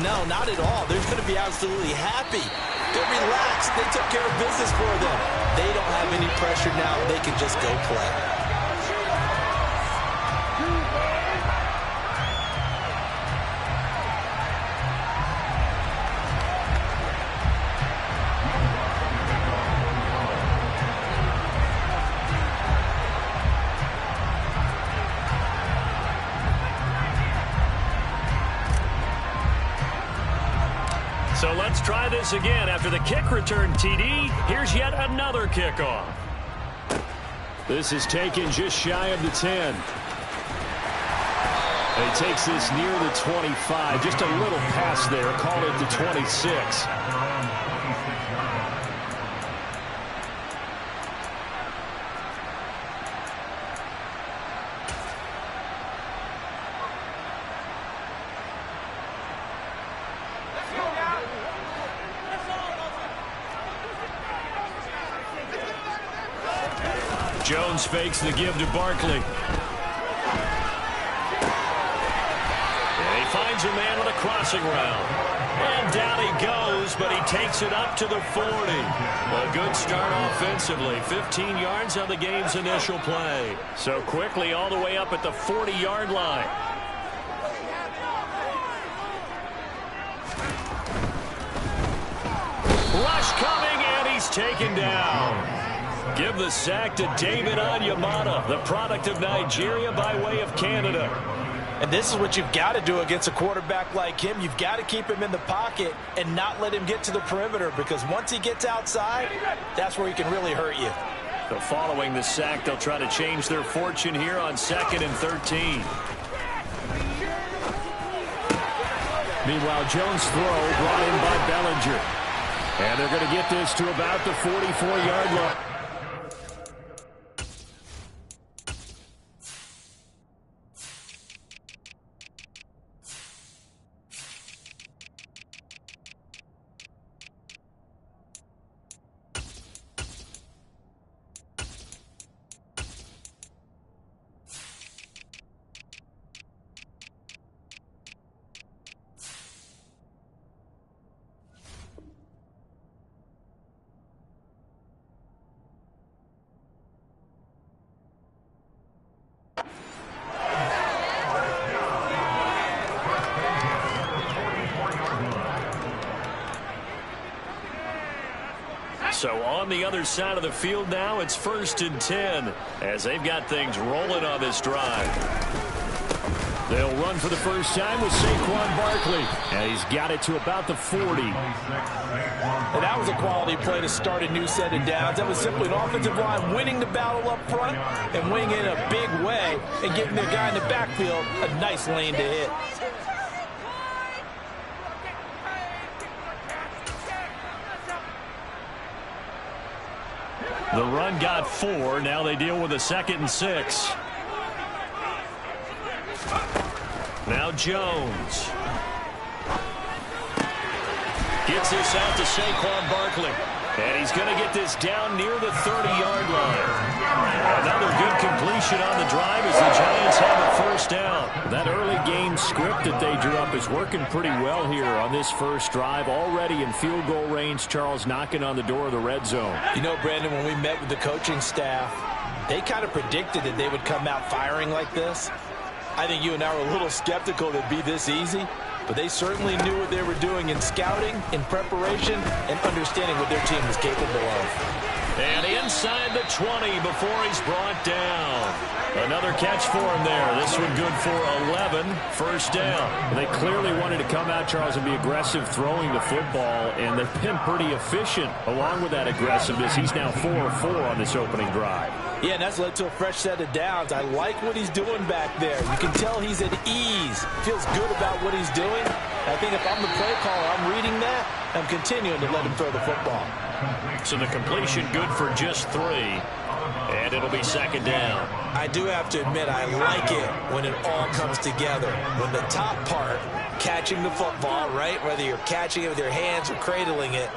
No, not at all. They're going to be absolutely happy. They're relaxed. They took care of business for them. They don't have any pressure now. They can just go play. So let's try this again. After the kick return TD, here's yet another kickoff. This is taken just shy of the 10. And he takes this near the 25. Just a little pass there. Call it the 26. Jones fakes the give to Barkley. And he finds a man with a crossing route. And down he goes, but he takes it up to the 40. A good start offensively. 15 yards on the game's initial play. So quickly all the way up at the 40-yard line. Rush coming, and he's taken down. Give the sack to David Onyemata, the product of Nigeria by way of Canada. And this is what you've got to do against a quarterback like him. You've got to keep him in the pocket and not let him get to the perimeter, because once he gets outside, that's where he can really hurt you. So following the sack, they'll try to change their fortune here on 2nd and 13. Meanwhile, Jones' throw brought in by Bellinger. And they're going to get this to about the 44-yard line. So on the other side of the field now, it's 1st and 10 as they've got things rolling on this drive. They'll run for the first time with Saquon Barkley. And he's got it to about the 40. And that was a quality play to start a new set of downs. That was simply an offensive line winning the battle up front and winning in a big way and getting the guy in the backfield a nice lane to hit. The run got 4. Now they deal with a 2nd and 6. Now Jones. Gets this out to Saquon Barkley. And he's going to get this down near the 30-yard line. Another good completion on the drive as the Giants have a first down. That early game script that they drew up is working pretty well here on this first drive. Already in field goal range, Charles knocking on the door of the red zone. You know, Brandon, when we met with the coaching staff, they kind of predicted that they would come out firing like this. I think you and I were a little skeptical it'd be this easy, but they certainly knew what they were doing in scouting, in preparation, and understanding what their team was capable of. And inside the 20 before he's brought down. Another catch for him there. This one good for 11. First down. They clearly wanted to come out, Charles, and be aggressive throwing the football, and they've been pretty efficient along with that aggressiveness. He's now 4 of 4 on this opening drive. Yeah, and that's led to a fresh set of downs. I like what he's doing back there. You can tell he's at ease. Feels good about what he's doing. I think if I'm the play caller, I'm reading that. I'm continuing to let him throw the football. So the completion good for just 3. And it'll be 2nd down. I do have to admit, I like it when it all comes together. When the top part, catching the football, right, whether you're catching it with your hands or cradling it,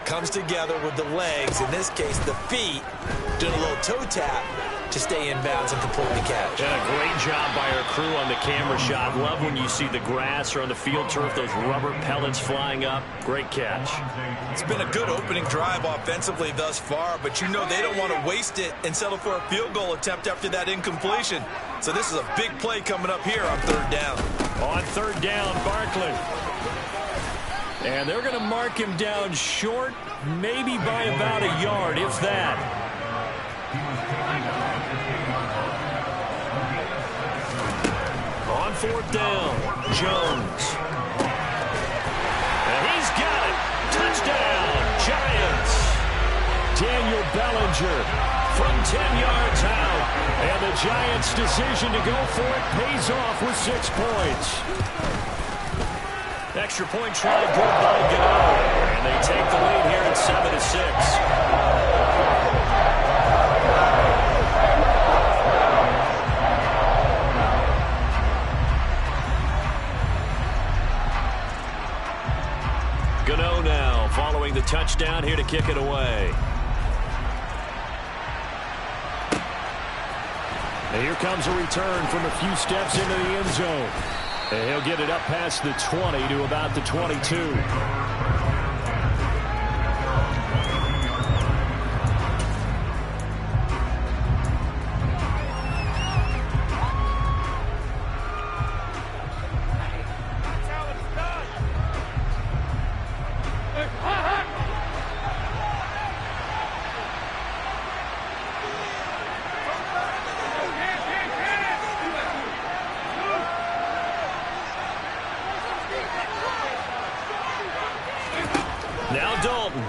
comes together with the legs, in this case the feet, doing a little toe tap. to stay in bounds and complete the catch. Yeah, great job by our crew on the camera shot. Love when you see the grass or on the field turf, those rubber pellets flying up. Great catch. It's been a good opening drive offensively thus far, but you know they don't want to waste it and settle for a field goal attempt after that incompletion. So this is a big play coming up here on third down. On third down, Barkley. And they're going to mark him down short, maybe by about a yard, if that. On fourth down, Jones. And he's got it. Touchdown, Giants. Daniel Bellinger from 10 yards out. And the Giants' decision to go for it pays off with 6 points. Extra point try good by Gano. And they take the lead here at 7-6. Gano now following the touchdown here to kick it away. And here comes a return from a few steps into the end zone. And he'll get it up past the 20 to about the 22.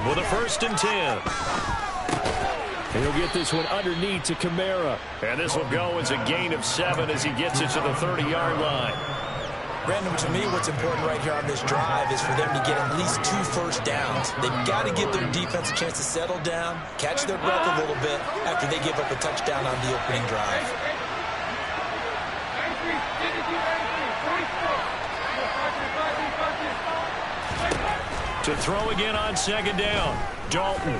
With a 1st and 10. And he'll get this one underneath to Kamara. And this will go as a gain of 7 as he gets it to the 30-yard line. Brandon, to me, what's important right here on this drive is for them to get at least 2 first downs. They've got to give their defense a chance to settle down, catch their breath a little bit after they give up a touchdown on the opening drive. To throw again on 2nd down, Dalton.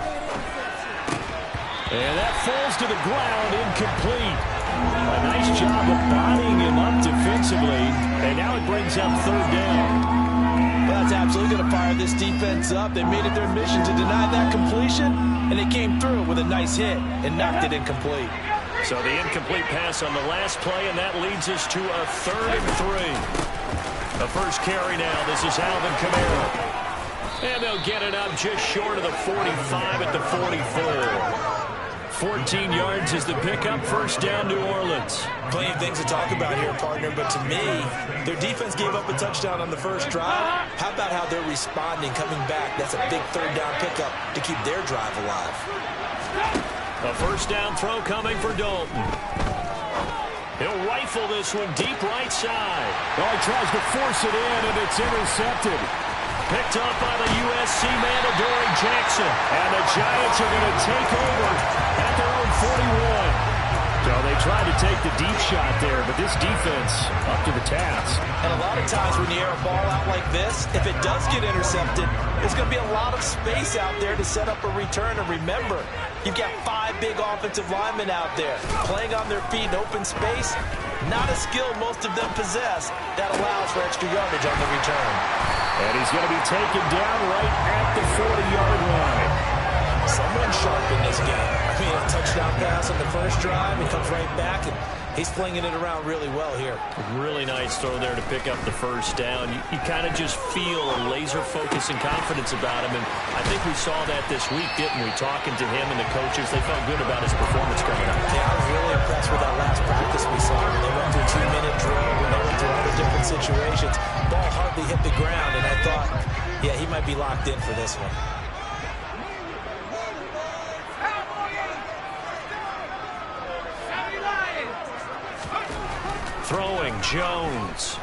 And that falls to the ground, incomplete. A nice job of bodying him up defensively, and now it brings up 3rd down. Well, that's absolutely going to fire this defense up. They made it their mission to deny that completion, and they came through with a nice hit and knocked it incomplete. So the incomplete pass on the last play, and that leads us to a 3rd and 3. The first carry now. This is Alvin Kamara. And they'll get it up just short of the 45 at the 44. 14 yards is the pickup. 1st down, New Orleans. Plenty of things to talk about here, partner, but to me, their defense gave up a touchdown on the first drive. How about how they're responding, coming back? That's a big 3rd down pickup to keep their drive alive. A 1st down throw coming for Dalton. He'll rifle this one deep right side. Oh, he tries to force it in, and it's intercepted. Picked up by the USC man, Adoree Jackson. And the Giants are going to take over at their own 41. So they tried to take the deep shot there, but this defense up to the task. And a lot of times when you air a ball out like this, if it does get intercepted, there's going to be a lot of space out there to set up a return. And remember, you've got 5 big offensive linemen out there playing on their feet in open space. Not a skill most of them possess that allows for extra yardage on the return. And he's going to be taken down right at the 40-yard line. Someone sharp in this game. I mean, a touchdown pass on the first drive. He comes right back, and he's flinging it around really well here. Really nice throw there to pick up the 1st down. You kind of just feel a laser focus and confidence about him, and I think we saw that this week, didn't we? Talking to him and the coaches, they felt good about his performance coming up. Yeah, I was really impressed with that last practice we saw. When they went through a 2-minute drill, when they went through all the different situations, ball hardly hit the ground, and I thought, yeah, he might be locked in for this one. Throwing, Jones.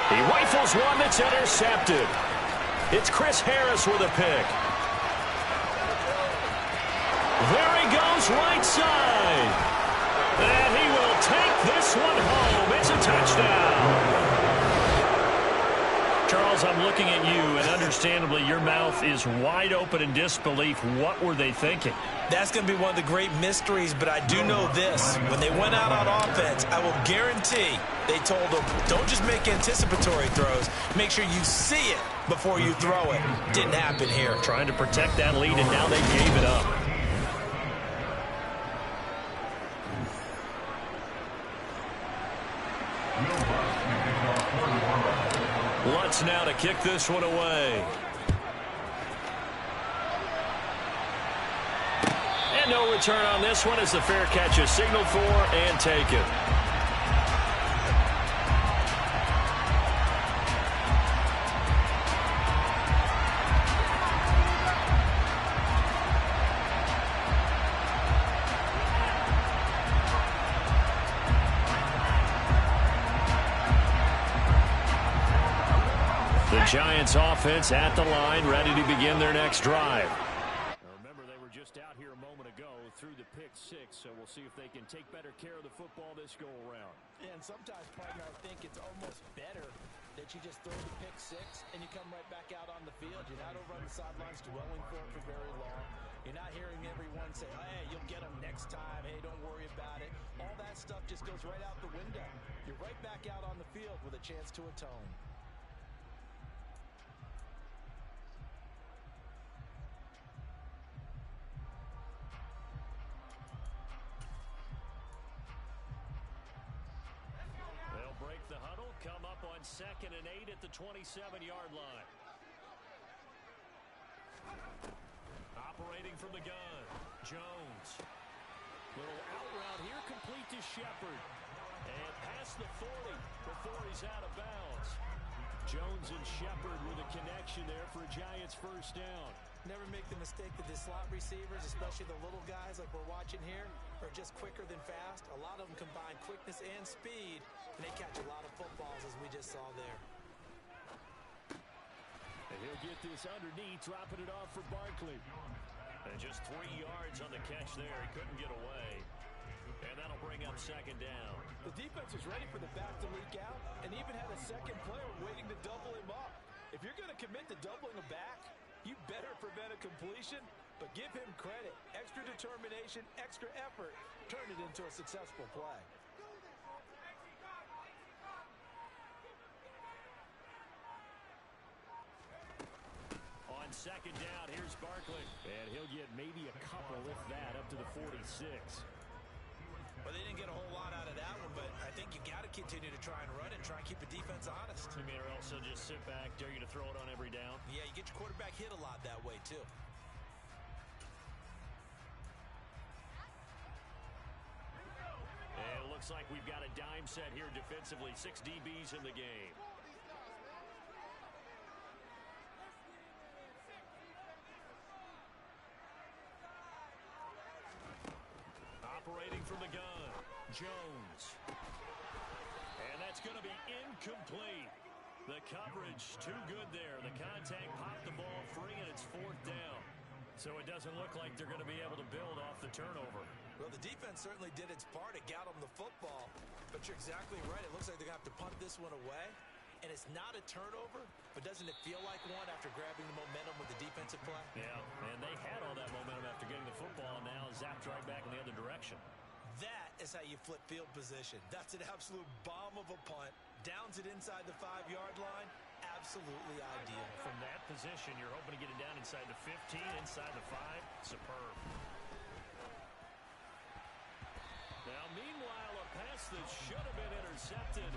He rifles one that's intercepted. It's Chris Harris with a pick. There he goes, right side. And he will take this one home. It's a touchdown. Charles, I'm looking at you, and understandably, your mouth is wide open in disbelief. What were they thinking? That's going to be one of the great mysteries, but I do know this. When they went out on offense, I will guarantee they told them, don't just make anticipatory throws. Make sure you see it before you throw it. Didn't happen here. Trying to protect that lead, and now they gave it up. Lutz now to kick this one away. And no return on this one as the fair catch is signaled for and taken. The Giants offense at the line, ready to begin their next drive. Remember, they were just out here a moment ago through the pick six, so we'll see if they can take better care of the football this go around. And sometimes, partner, I think it's almost better that you just throw the pick six and you come right back out on the field. You're not over on the sidelines dwelling for it for very long. You're not hearing everyone say, hey, you'll get them next time. Hey, don't worry about it. All that stuff just goes right out the window. You're right back out on the field with a chance to atone. The huddle come up on 2nd and 8 at the 27-yard line. Operating from the gun, Jones. Little out route here, complete to Shepard. And past the 40 before he's out of bounds. Jones and Shepard with a connection there for a Giants first down. Never make the mistake that the slot receivers, especially the little guys like we're watching here, are just quicker than fast. A lot of them combine quickness and speed, and they catch a lot of footballs, as we just saw there. And he'll get this underneath, dropping it off for Barkley. And just 3 yards on the catch there. He couldn't get away. And that'll bring up 2nd down. The defense was ready for the back to leak out and even had a second player waiting to double him up. If you're going to commit to doubling a back, you better prevent a completion, but give him credit. Extra determination, extra effort, turned it into a successful play. On 2nd down, here's Barkley. And he'll get maybe a couple, if that, up to the 46. Well, they didn't get a whole lot out of that one, but I think you got to continue to try and run and try and keep the defense honest. You mean, or also just sit back, dare you to throw it on every down? Yeah, you get your quarterback hit a lot that way, too. And it looks like we've got a dime set here defensively. 6 DBs in the game. Operating from the gun, Jones. And that's going to be incomplete. The coverage too good there. The contact popped the ball free, and it's 4th down. So it doesn't look like they're going to be able to build off the turnover. Well, the defense certainly did its part. It got them the football. But you're exactly right. It looks like they're going to have to punt this one away. And it's not a turnover, but doesn't it feel like one after grabbing the momentum with the defensive play? Yeah, and they had all that momentum after getting the football, and now zapped right back in the other direction. That is how you flip field position. That's an absolute bomb of a punt. Downs it inside the 5-yard line. Absolutely ideal. From that position, you're hoping to get it down inside the 15, inside the 5. Superb. Now, meanwhile, a pass that should have been intercepted,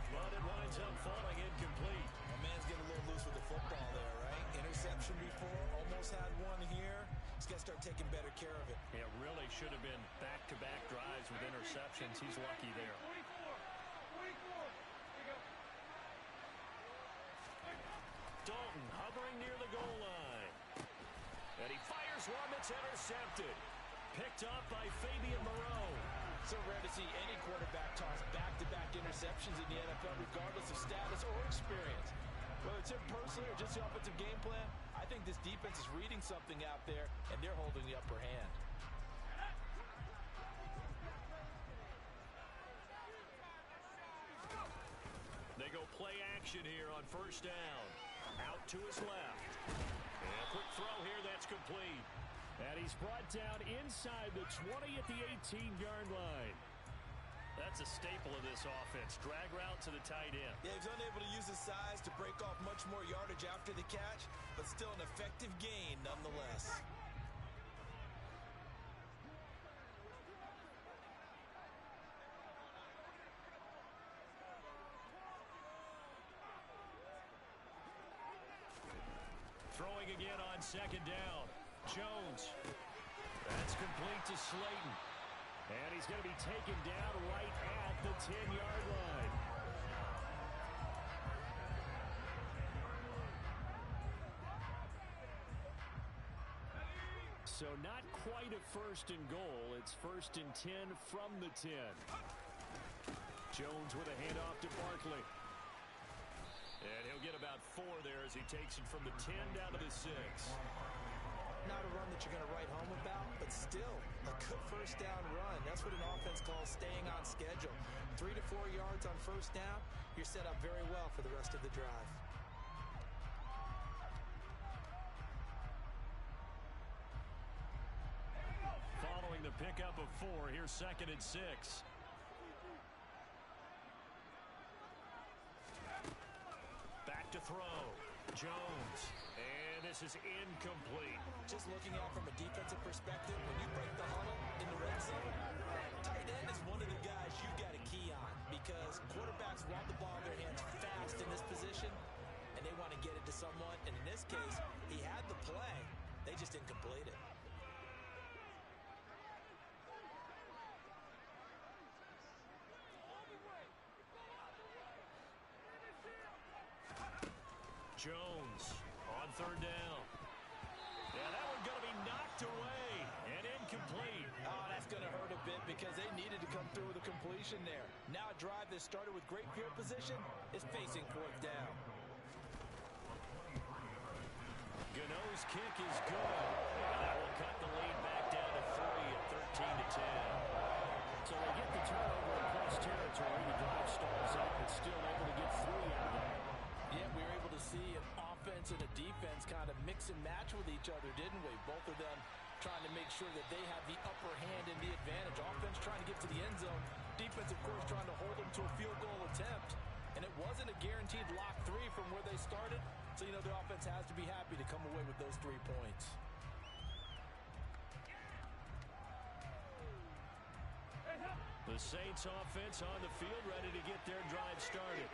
but it winds up falling incomplete. My man's getting a little loose with the football there, right? Interception before, almost had one here. He's got to start taking better care of it. It really should have been back-to-back drives with interceptions. He's lucky there. Dalton hovering near the goal line. And he fires one that's intercepted. Picked up by Fabian Moreau. So rare to see any quarterback toss back-to-back interceptions in the NFL, regardless of status or experience. Whether it's him personally or just the offensive game plan, I think this defense is reading something out there, and they're holding the upper hand. They go play action here on first down. Out to his left. And a quick throw here that's complete. And he's brought down inside the 20 at the 18-yard line. That's a staple of this offense. Drag route to the tight end. Yeah, he's unable to use his size to break off much more yardage after the catch, but still an effective gain nonetheless. Throwing again on second down. Jones. That's complete to Slayton. And he's going to be taken down right at the 10-yard line. So not quite a first and goal. It's first and 10 from the 10. Jones with a handoff to Barkley. And he'll get about 4 there as he takes it from the 10 down to the 6. Not a run that you're going to write home about, but still a good first down run. That's what an offense calls staying on schedule. 3 to 4 yards on first down, you're set up very well for the rest of the drive. Following the pickup of 4, here's second and 6. Back to throw. Jones. And this is incomplete. Just looking out from a defensive perspective, when you break the huddle in the red zone, tight end is one of the guys you got to key on because quarterbacks want the ball in their hands fast in this position, and they want to get it to someone. And in this case, he had the play. They just didn't complete it. Jones on third down. Yeah, that one's going to be knocked away and incomplete. Oh, that's going to hurt a bit because they needed to come through with a completion there. Now a drive that started with great field position is facing fourth down. Gano's kick is good. That will cut the lead back down to 3 at 13 to 10. So they get the turnover in close territory. The drive stalls up, but still able to get 3 out of that. Yeah, we were able to see an offense and a defense kind of mix and match with each other, didn't we? Both of them trying to make sure that they have the upper hand and the advantage. Offense trying to get to the end zone. Defense, of course, trying to hold them to a field goal attempt. And it wasn't a guaranteed lock 3 from where they started. So, you know, the offense has to be happy to come away with those 3 points. The Saints offense on the field ready to get their drive started.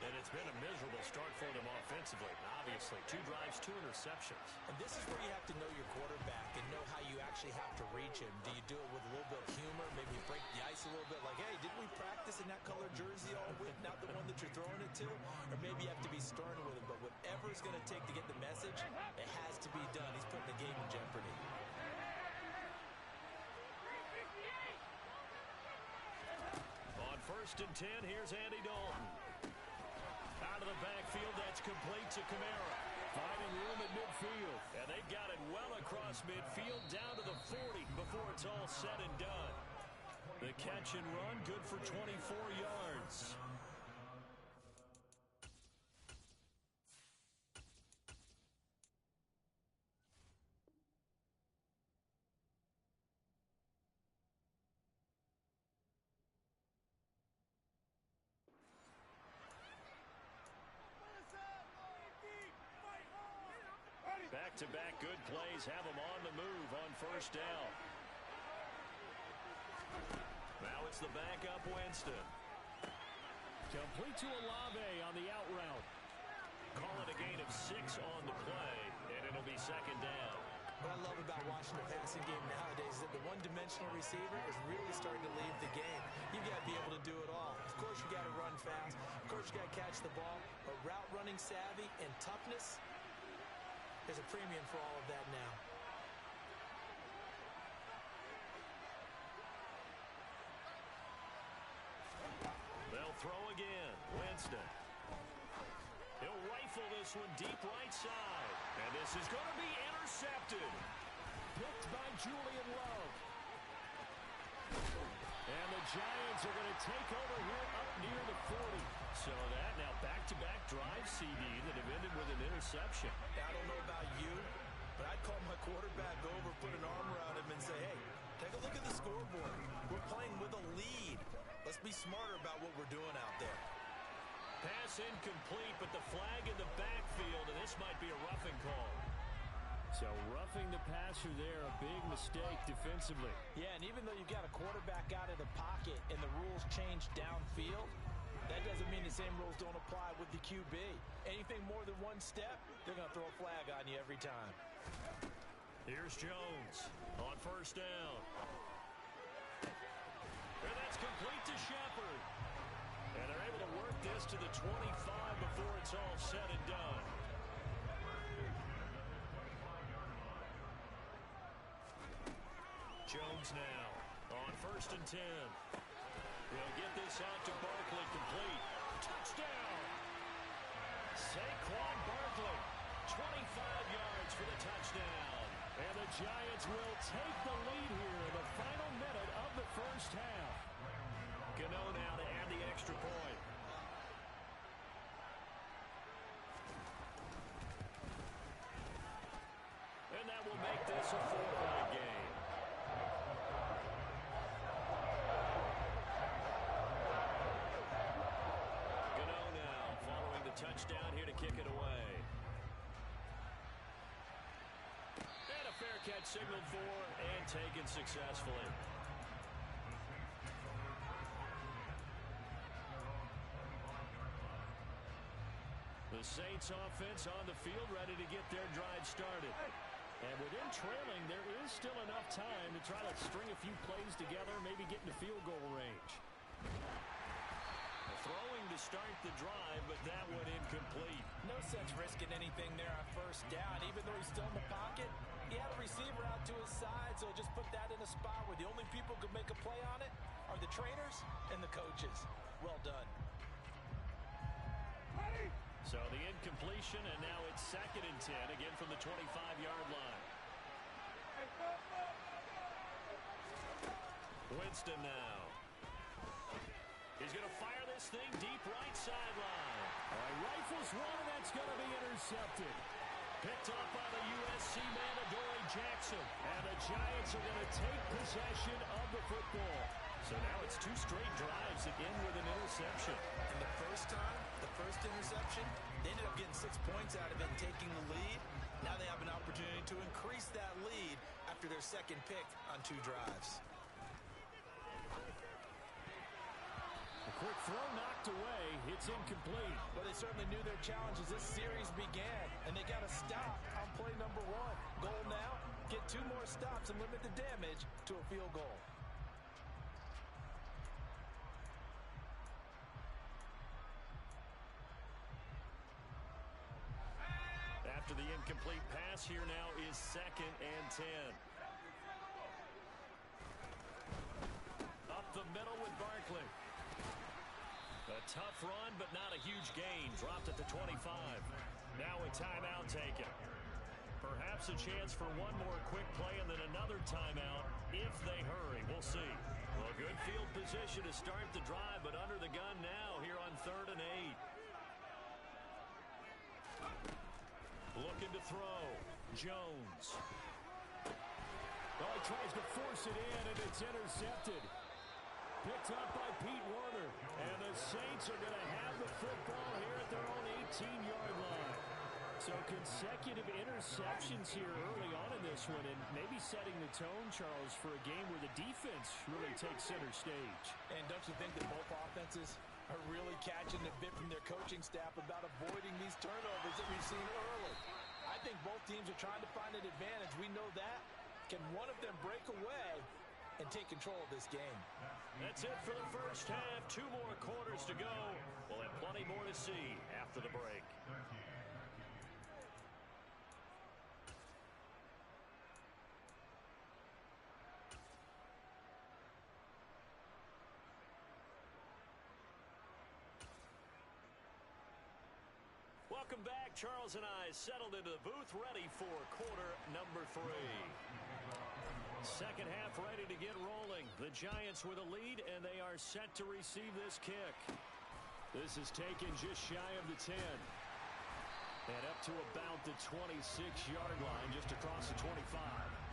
And it's been a miserable start for them offensively. Obviously, 2 drives, 2 interceptions. And this is where you have to know your quarterback and know how you actually have to reach him. Do you do it with a little bit of humor, maybe break the ice a little bit, like, hey, didn't we practice in that color jersey all week, not the one that you're throwing it to? Or maybe you have to be stern with him. But whatever it's going to take to get the message, it has to be done. He's putting the game in jeopardy. On first and 10, here's Andy Dalton. Out of the backfield, that's complete to Kamara. Finding room at midfield. And they've got it well across midfield, down to the 40 before it's all said and done. The catch and run, good for 24 yards. Back-to-back good plays have them on the move on first down. Now it's the backup Winston. Complete to Olave on the out route. Call it a gain of 6 on the play, and it'll be second down. What I love about watching the passing game nowadays is that the one-dimensional receiver is really starting to leave the game. You've got to be able to do it all. Of course, you got to run fast. Of course, you got to catch the ball. But route running savvy and toughness, there's a premium for all of that now. They'll throw again. Winston. He'll rifle this one deep right side. And this is going to be intercepted. Picked by Julian Love. And the Giants are going to take over here up near the 40. So that now back-to-back drive CD that have ended with an interception. I don't know about you, but I'd call my quarterback over, put an arm around him, and say, hey, take a look at the scoreboard. We're playing with a lead. Let's be smarter about what we're doing out there. Pass incomplete, but the flag in the backfield, and this might be a roughing call. So roughing the passer there, a big mistake defensively. Yeah, and even though you've got a quarterback out of the pocket and the rules change downfield, that doesn't mean the same rules don't apply with the QB. Anything more than one step, they're going to throw a flag on you every time. Here's Jones on first down. And that's complete to Shepard. And they're able to work this to the 25 before it's all said and done. Jones now on first and 10. He'll get this out to Barkley, complete. Touchdown! Saquon Barkley, 25 yards for the touchdown. And the Giants will take the lead here in the final minute of the first half. Gano now to add the extra point. And that will make this a 4-point game. Touchdown here to kick it away. And a fair catch signaled for and taken successfully. The Saints offense on the field ready to get their drive started. And within trailing, there is still enough time to try to string a few plays together, maybe get into field goal range. Throwing to start the drive, but that one incomplete. No sense risking anything there on first down. Even though he's still in the pocket, he had a receiver out to his side, so just put that in a spot where the only people who can make a play on it are the trainers and the coaches. Well done. So the incompletion, and now it's 2nd and 10, again from the 25-yard line. Winston now. He's going to fire this thing deep right sideline. Rifles one, and that's going to be intercepted. Picked up by the USC man, Adoree Jackson. And the Giants are going to take possession of the football. So now it's 2 straight drives that end with an interception. And the first time, the first interception, they ended up getting 6 points out of it and taking the lead. Now they have an opportunity to increase that lead after their second pick on 2 drives. A quick throw knocked away. It's incomplete. But they certainly knew their challenge as this series began, and they got to stop on play number 1. Goal now, get 2 more stops and limit the damage to a field goal. After the incomplete pass, here now is 2nd and 10. Up the middle with Barkley. A tough run, but not a huge gain. Dropped at the 25. Now a timeout taken. Perhaps a chance for one more quick play and then another timeout if they hurry. We'll see. Well, good field position to start the drive, but under the gun now here on 3rd and 8. Looking to throw. Jones. Oh, he tries to force it in, and it's intercepted. Picked up by Pete Werner. And the Saints are going to have the football here at their own 18-yard line. So consecutive interceptions here early on in this one, and maybe setting the tone, Charles, for a game where the defense really takes center stage. And don't you think that both offenses are really catching the bit from their coaching staff about avoiding these turnovers that we've seen early? I think both teams are trying to find an advantage. We know that. Can one of them break away and take control of this game? That's it for the first half. 2 more quarters to go. We'll have plenty more to see after the break. Welcome back. Charles and I settled into the booth, ready for quarter number 3. Second half ready to get rolling. The Giants with a lead, and they are set to receive this kick. This is taken just shy of the 10. And up to about the 26-yard line, just across the 25.